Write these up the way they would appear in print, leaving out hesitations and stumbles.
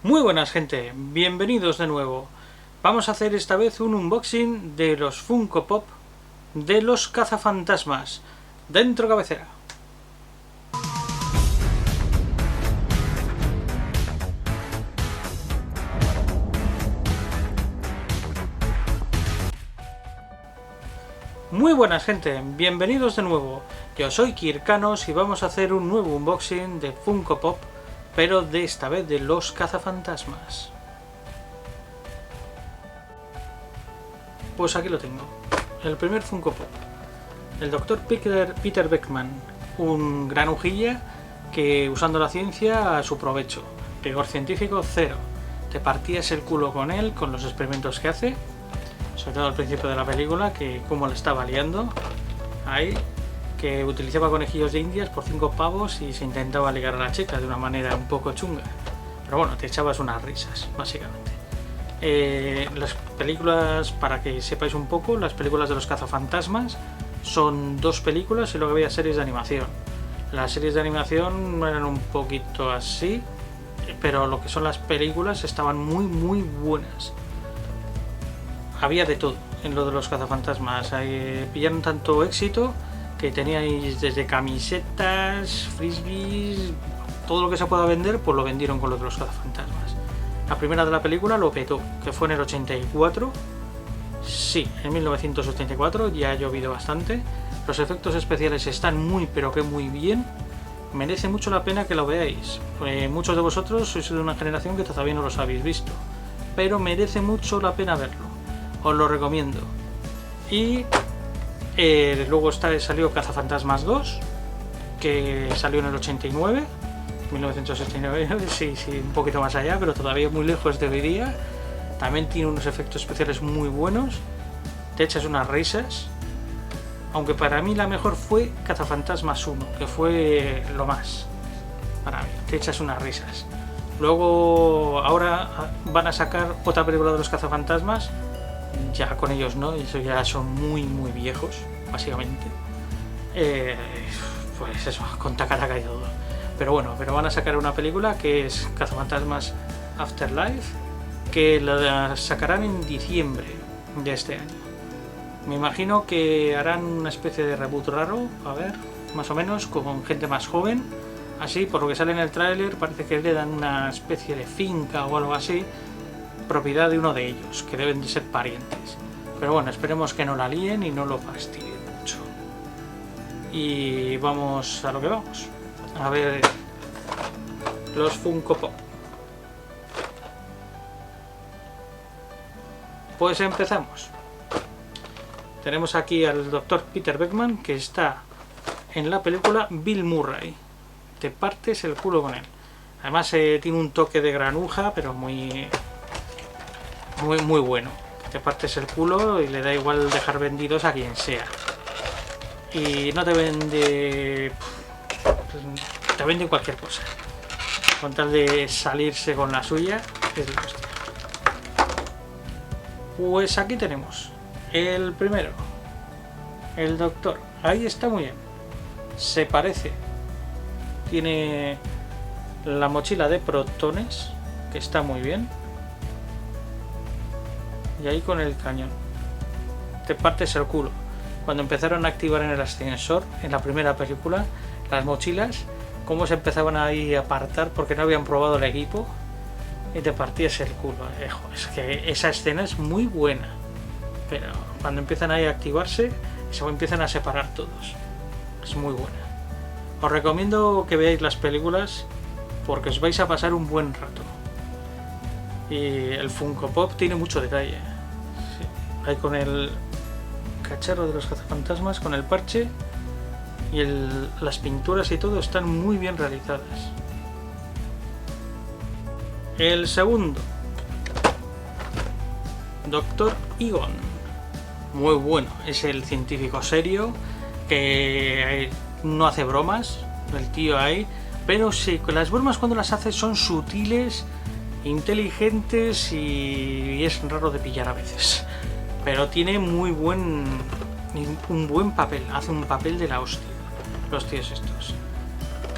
Muy buenas gente, bienvenidos de nuevo. Vamos a hacer esta vez un unboxing de los Funko Pop de los cazafantasmas. Dentro cabecera. Muy buenas gente, bienvenidos de nuevo. Yo soy Kirkanos y vamos a hacer un nuevo unboxing de Funko Pop, pero de esta vez de los cazafantasmas. Pues aquí lo tengo, el primer Funko Pop. El Dr. Peter Beckman, un gran hojilla que usando la ciencia a su provecho. Rigor científico cero. Te partías el culo con él, con los experimentos que hace. Sobre todo al principio de la película, que como le estaba liando ahí, que utilizaba conejillos de indias por 5 pavos y se intentaba ligar a la chica de una manera un poco chunga. Pero bueno, te echabas unas risas, básicamente. Las películas, para que sepáis un poco, las películas de los cazafantasmas son 2 películas y luego había series de animación. Las series de animación eran un poquito así, pero lo que son las películas estaban muy buenas. Había de todo en lo de los cazafantasmas. Pillaron tanto éxito que teníais desde camisetas, frisbees, todo lo que se pueda vender, pues lo vendieron con lo de los cazafantasmas. La primera de la película lo petó, que fue en el 84. Sí, en 1984, ya ha llovido bastante. Los efectos especiales están muy pero que muy bien. Merece mucho la pena que lo veáis. Muchos de vosotros sois de una generación que todavía no los habéis visto, pero merece mucho la pena verlo. Os lo recomiendo. Y luego salió Cazafantasmas 2, que salió en el 89, 1969, sí, un poquito más allá, pero todavía muy lejos de hoy día. También tiene unos efectos especiales muy buenos, te echas unas risas, aunque para mí la mejor fue Cazafantasmas 1, que fue lo más, para mí, te echas unas risas. Luego, ahora van a sacar otra película de los cazafantasmas, ya con ellos no, eso ya son muy viejos, básicamente. Pues eso, con Takataka y todo. Pero bueno, van a sacar una película que es Cazafantasmas Afterlife, que la sacarán en diciembre de este año. Me imagino que harán una especie de reboot raro, a ver, más o menos, con gente más joven. Así, por lo que sale en el tráiler, parece que le dan una especie de finca o algo así, propiedad de uno de ellos, que deben de ser parientes. Pero bueno, esperemos que no la líen y no lo fastidien mucho. Y vamos a lo que vamos. A ver los Funko Pop. Pues empezamos. Tenemos aquí al Dr. Peter Beckman, que está en la película Bill Murray. Te partes el culo con él. Además tiene un toque de granuja, pero muy bueno. Te partes el culo y le da igual dejar vendidos a quien sea. Y no te vende... te vende cualquier cosa. Con tal de salirse con la suya, es la hostia. Pues aquí tenemos el primero, el doctor. Ahí está muy bien. Se parece. Tiene la mochila de protones, que está muy bien. Y ahí con el cañón. Te partes el culo. Cuando empezaron a activar en el ascensor, en la primera película, las mochilas, cómo se empezaban ahí a apartar porque no habían probado el equipo. Y te partías el culo. Es que esa escena es muy buena. Pero cuando empiezan ahí a activarse, se empiezan a separar todos. Es muy buena. Os recomiendo que veáis las películas porque os vais a pasar un buen rato. Y el Funko Pop tiene mucho detalle. Sí. Ahí con el cacharro de los cazafantasmas, con el parche y las pinturas y todo están muy bien realizadas. El segundo, Dr. Egon. Muy bueno, es el científico serio que no hace bromas, el tío ahí, pero sí, las bromas cuando las hace son sutiles, inteligentes y es raro de pillar a veces. Pero tiene un buen papel, hace un papel de la hostia, los tíos estos.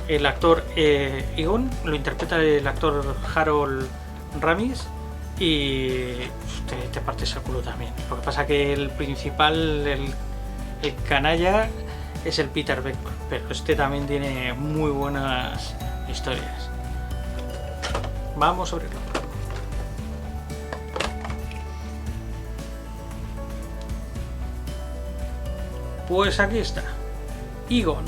El actor Egon lo interpreta el actor Harold Ramis y te partes el culo también. Lo que pasa que el principal, el canalla, es el Peter Beckman, pero este también tiene muy buenas historias. Vamos a abrirlo. Pues aquí está, Egon.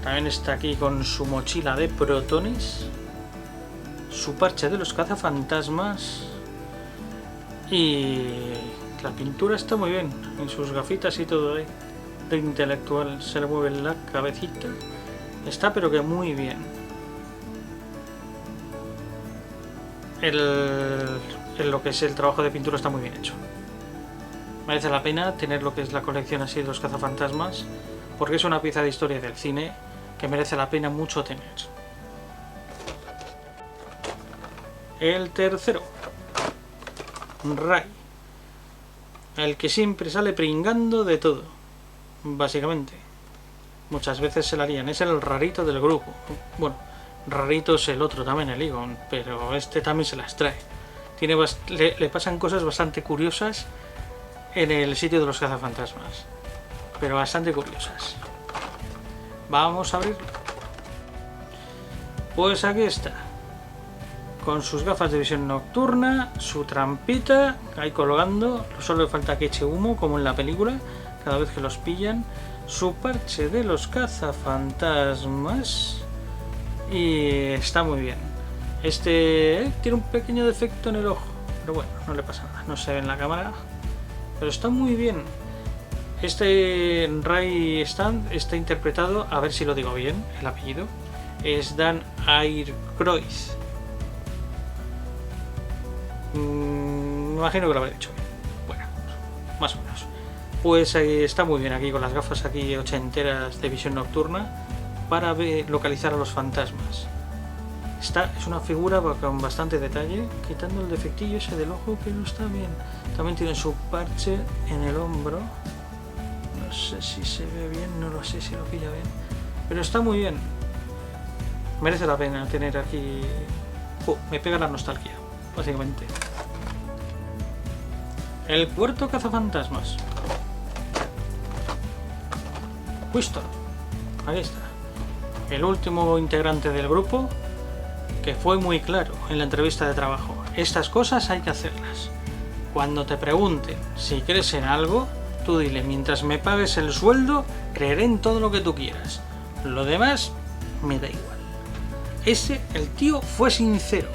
También está aquí con su mochila de protones, su parche de los cazafantasmas y la pintura está muy bien, en sus gafitas y todo ahí. De intelectual, se le mueve la cabecita, está pero que muy bien. Lo que es el trabajo de pintura está muy bien hecho. Merece la pena tener lo que es la colección así de los cazafantasmas, porque es una pieza de historia del cine que merece la pena mucho tener. El tercero, Ray, el que siempre sale pringando de todo, básicamente. Muchas veces se la lían, es el rarito del grupo. Bueno, rarito es el otro también, el Egon, pero este también se las trae. Le pasan cosas bastante curiosas en el sitio de los cazafantasmas, pero bastante curiosas. Vamos a abrirlo. Pues aquí está, con sus gafas de visión nocturna, su trampita ahí colgando, solo le falta que eche humo como en la película cada vez que los pillan, su parche de los cazafantasmas y está muy bien. Este tiene un pequeño defecto en el ojo, pero bueno, no le pasa nada, no se ve en la cámara, pero está muy bien. Este Ray Stand está interpretado, a ver si lo digo bien, el apellido, es Dan Aykroyd. Me imagino que lo habré dicho bien. Bueno, más o menos. Pues está muy bien aquí con las gafas aquí ochenteras de visión nocturna para localizar a los fantasmas. Es una figura con bastante detalle, quitando el defectillo ese del ojo, pero está bien. También tiene su parche en el hombro. No sé si se ve bien, no lo sé si lo pilla bien, pero está muy bien. Merece la pena tener aquí. Me pega la nostalgia, básicamente. El cuarto cazafantasmas, Winston. Ahí está, el último integrante del grupo, que fue muy claro en la entrevista de trabajo. Estas cosas hay que hacerlas. Cuando te pregunten si crees en algo, tú dile: mientras me pagues el sueldo, creeré en todo lo que tú quieras. Lo demás me da igual. El tío fue sincero.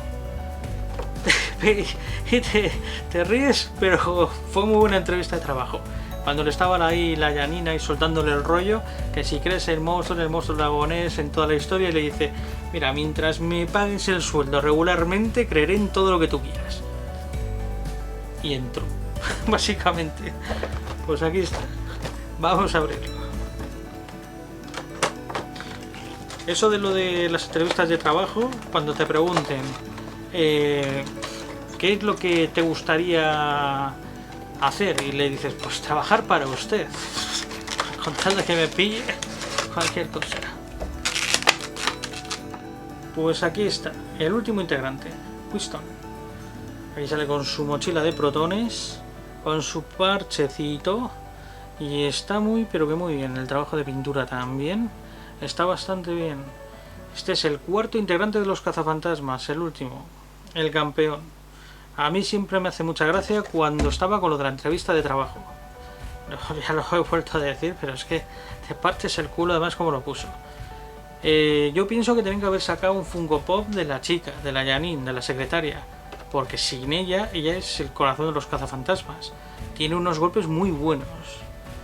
te ríes, pero fue muy buena entrevista de trabajo. Cuando le estaba ahí la Janina y soltándole el rollo, que si crees en el monstruo dragonés, en toda la historia, y le dice: mira, mientras me pagues el sueldo regularmente, creeré en todo lo que tú quieras. Y entró, básicamente. Pues aquí está. Vamos a abrirlo. Eso de lo de las entrevistas de trabajo, cuando te pregunten ¿qué es lo que te gustaría hacer? Y le dices: pues trabajar para usted. Con tal de que me pille cualquier cosa. Pues aquí está, el último integrante, Winston. Aquí sale con su mochila de protones, con su parchecito, y está muy, pero que muy bien. El trabajo de pintura también está bastante bien. Este es el cuarto integrante de los cazafantasmas, el último, el campeón. A mí siempre me hace mucha gracia cuando estaba con lo de la entrevista de trabajo. Ya lo he vuelto a decir, pero es que te partes el culo además como lo puso. Yo pienso que tienen que haber sacado un Funko Pop de la chica, de la Janine, de la secretaria, porque sin ella es el corazón de los cazafantasmas. Tiene unos golpes muy buenos,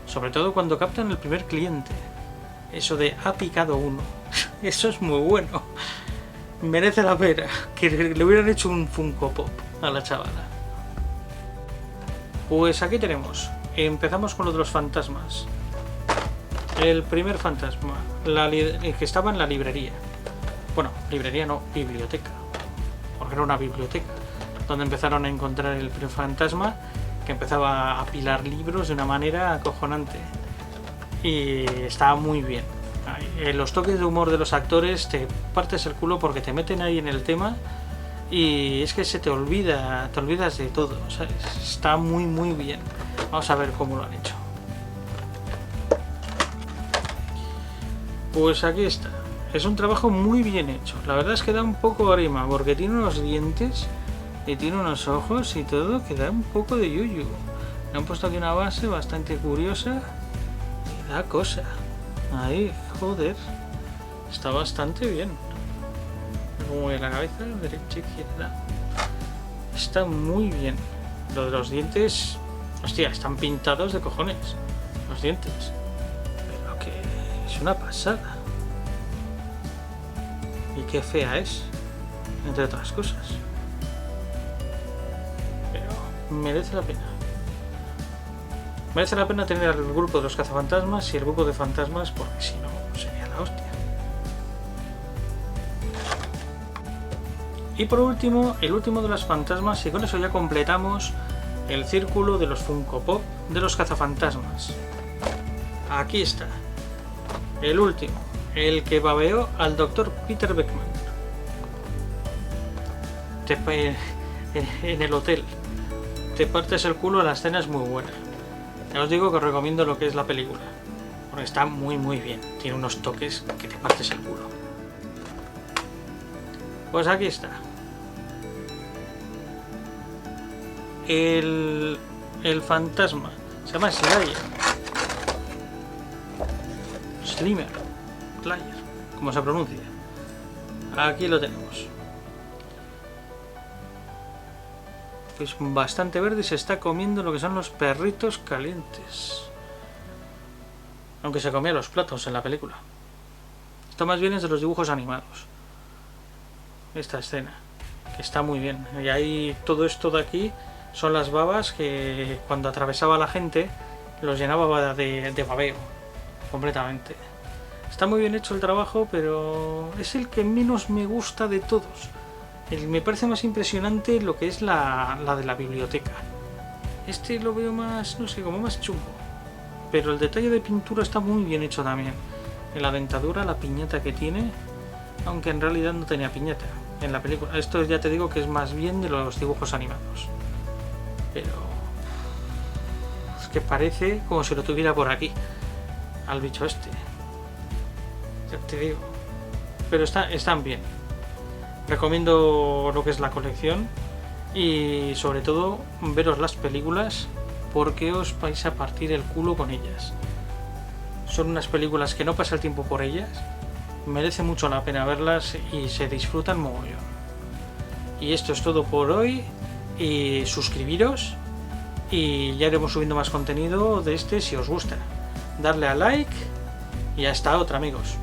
sobre todo cuando captan el primer cliente. Eso de ha picado uno, eso es muy bueno. Merece la pena que le hubieran hecho un Funko Pop a la chavala. Pues aquí tenemos, empezamos con lo de los fantasmas. El primer fantasma, el que estaba en la librería. Bueno, librería no, biblioteca, porque era una biblioteca, donde empezaron a encontrar el primer fantasma, que empezaba a apilar libros de una manera acojonante. Y estaba muy bien. Los toques de humor de los actores te partes el culo porque te meten ahí en el tema y es que te olvidas de todo, ¿sabes? Está muy bien. Vamos a ver cómo lo han hecho. Pues aquí está. Es un trabajo muy bien hecho. La verdad es que da un poco grima porque tiene unos dientes y tiene unos ojos y todo que da un poco de yuyu. Le han puesto aquí una base bastante curiosa y da cosa. Ahí, joder. Está bastante bien. Me mueve la cabeza, derecha, izquierda. Está muy bien. Lo de los dientes, hostia, están pintados de cojones. Los dientes. Pero que es una pasada. Y qué fea es, entre otras cosas. Pero merece la pena. Merece la pena tener el grupo de los cazafantasmas y el grupo de fantasmas, porque si no, sería la hostia. Y por último, el último de los fantasmas, y con eso ya completamos el círculo de los Funko Pop de los cazafantasmas. Aquí está. El último. El que babeó al Dr. Peter Beckman. En el hotel. Te partes el culo, la escena es muy buena. Ya os digo que os recomiendo lo que es la película. Porque está muy bien. Tiene unos toques que te partes el culo. Pues aquí está. El fantasma. Se llama Slayer. Slimer. Slayer. Como se pronuncia. Aquí lo tenemos. Es bastante verde y se está comiendo lo que son los perritos calientes. Aunque se comía los platos en la película. Esto más bien es de los dibujos animados. Esta escena, que está muy bien. Y ahí todo esto de aquí son las babas que cuando atravesaba la gente los llenaba de babeo. Completamente. Está muy bien hecho el trabajo, pero es el que menos me gusta de todos. Me parece más impresionante lo que es la de la biblioteca. Este lo veo más, no sé, como más chungo. Pero el detalle de pintura está muy bien hecho también. En la dentadura, la piñata que tiene, aunque en realidad no tenía piñata en la película. Esto ya te digo que es más bien de los dibujos animados. Pero es que parece como si lo tuviera por aquí, al bicho este. Ya te digo. Pero están bien. Recomiendo lo que es la colección y sobre todo veros las películas porque os vais a partir el culo con ellas. Son unas películas que no pasa el tiempo por ellas, merece mucho la pena verlas y se disfrutan mogollón. Y esto es todo por hoy y suscribiros y ya iremos subiendo más contenido de este si os gusta. Darle a like y hasta otra, amigos.